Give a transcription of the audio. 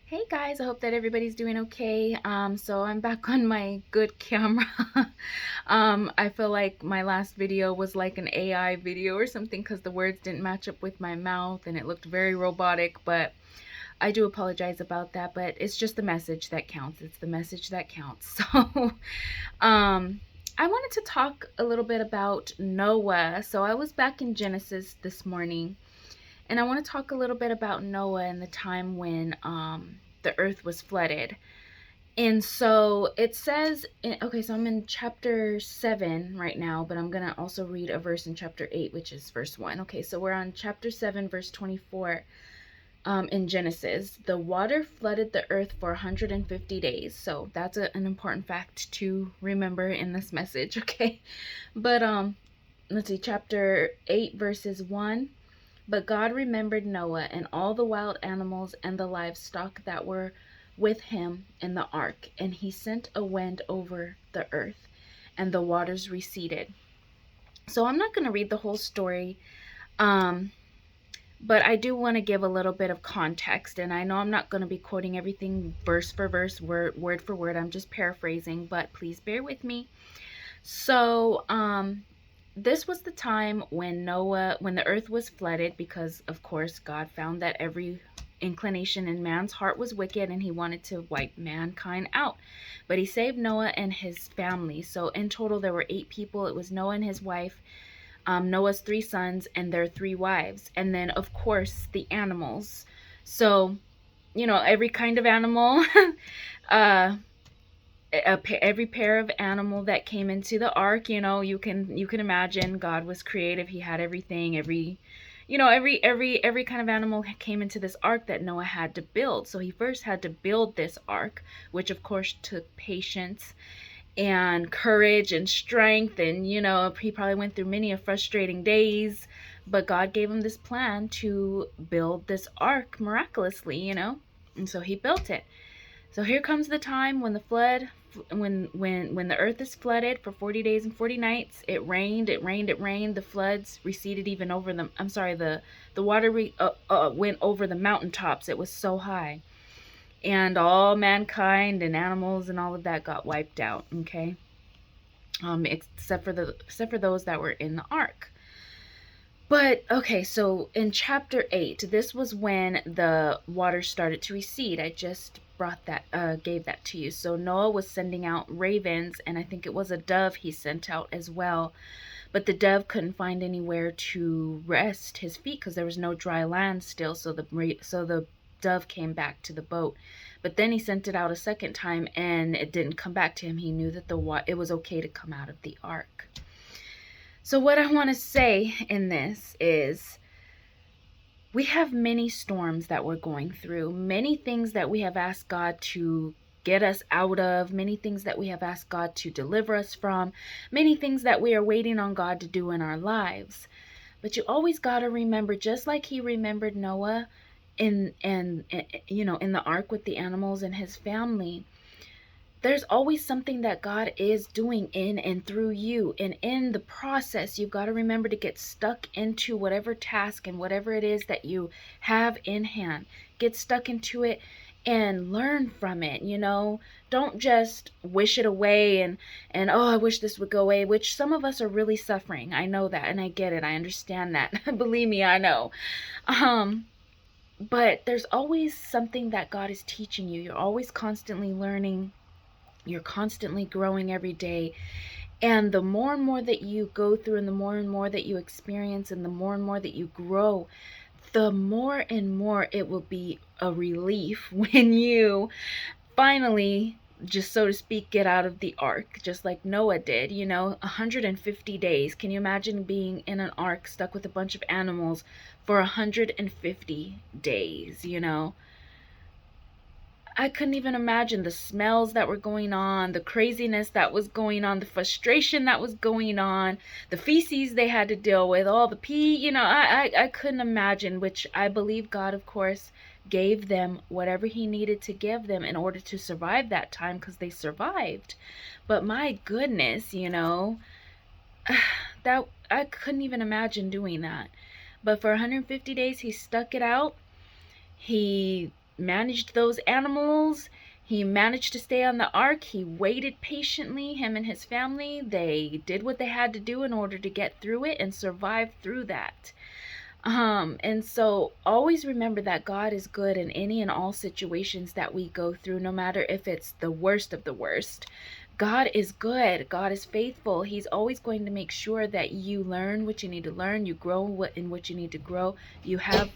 Hey guys, I hope that everybody's doing okay. So I'm back on my good camera. I feel like my last video was like an AI video or something because the words didn't match up with my mouth and it looked very robotic, but I do apologize about that, but it's just the message that counts. It's the message that counts. So, um, I wanted to talk a little bit about Noah. So I was back in Genesis this morning and I want to talk a little bit about Noah and the time when the earth was flooded. And so it says, okay, so I'm in chapter 7 right now, but I'm going to also read a verse in chapter 8, which is verse 1. Okay, so we're on chapter 7, verse 24 in Genesis. The water flooded the earth for 150 days. So that's an important fact to remember in this message, okay? But let's see, chapter 8, verses 1. But God remembered Noah and all the wild animals and the livestock that were with him in the ark, and he sent a wind over the earth, and the waters receded. So I'm not going to read the whole story, um, but I do want to give a little bit of context. And I know I'm not going to be quoting everything verse for verse, word for word. I'm just paraphrasing, but please bear with me. So, this was the time when the earth was flooded because, of course, God found that every inclination in man's heart was wicked and he wanted to wipe mankind out. But he saved Noah and his family. So, in total, there were 8 people. It was Noah and his wife, Noah's 3 sons, and their 3 wives. And then, of course, the animals. So, every kind of animal. uh, every pair of animal that came into the ark, you can imagine God was creative. He had everything, every kind of animal came into this ark that Noah had to build. So he first had to build this ark, which of course took patience and courage and strength, and he probably went through many a frustrating days, but God gave him this plan to build this ark miraculously. And so he built it. So here comes the time when the flood, when the earth is flooded for 40 days and 40 nights. It rained, it rained, it rained. The floods receded even over the, I'm sorry, the water went over the mountaintops. It was so high. And all mankind and animals and all of that got wiped out, okay? Except for those that were in the ark. But okay, so in chapter 8, this was when the water started to recede. I just gave that to you. So Noah was sending out ravens, and I think it was a dove he sent out as well. But the dove couldn't find anywhere to rest his feet because there was no dry land still. So the dove came back to the boat. But then he sent it out a second time, and it didn't come back to him. He knew that it was okay to come out of the ark. So what I want to say in this is we have many storms that we're going through, many things that we have asked God to get us out of, many things that we have asked God to deliver us from, many things that we are waiting on God to do in our lives. But you always got to remember, just like he remembered Noah in the ark with the animals and his family, there's always something that God is doing in and through you. And in the process, you've got to remember to get stuck into whatever task and whatever it is that you have in hand. Get stuck into it and learn from it. Don't just wish it away and oh, I wish this would go away, which some of us are really suffering. I know that, and I get it. I understand that. Believe me, I know. But there's always something that God is teaching you. You're always constantly learning. You're constantly growing every day. And the more and more that you go through, and the more and more that you experience, and the more and more that you grow, the more and more it will be a relief when you finally, just so to speak, get out of the ark, just like Noah did. 150 days. Can you imagine being in an ark stuck with a bunch of animals for 150 days? I couldn't even imagine the smells that were going on, the craziness that was going on, the frustration that was going on, the feces they had to deal with, all the pee. I couldn't imagine, which I believe God, of course, gave them whatever he needed to give them in order to survive that time, because they survived. But my goodness, that I couldn't even imagine doing that. But for 150 days, he stuck it out. He managed those animals. He managed to stay on the ark. He waited patiently, him and his family. They did what they had to do in order to get through it and survive through that. And so always remember that God is good in any and all situations that we go through, no matter if it's the worst of the worst. God is good. God is faithful. He's always going to make sure that you learn what you need to learn, you grow in what you need to grow, you have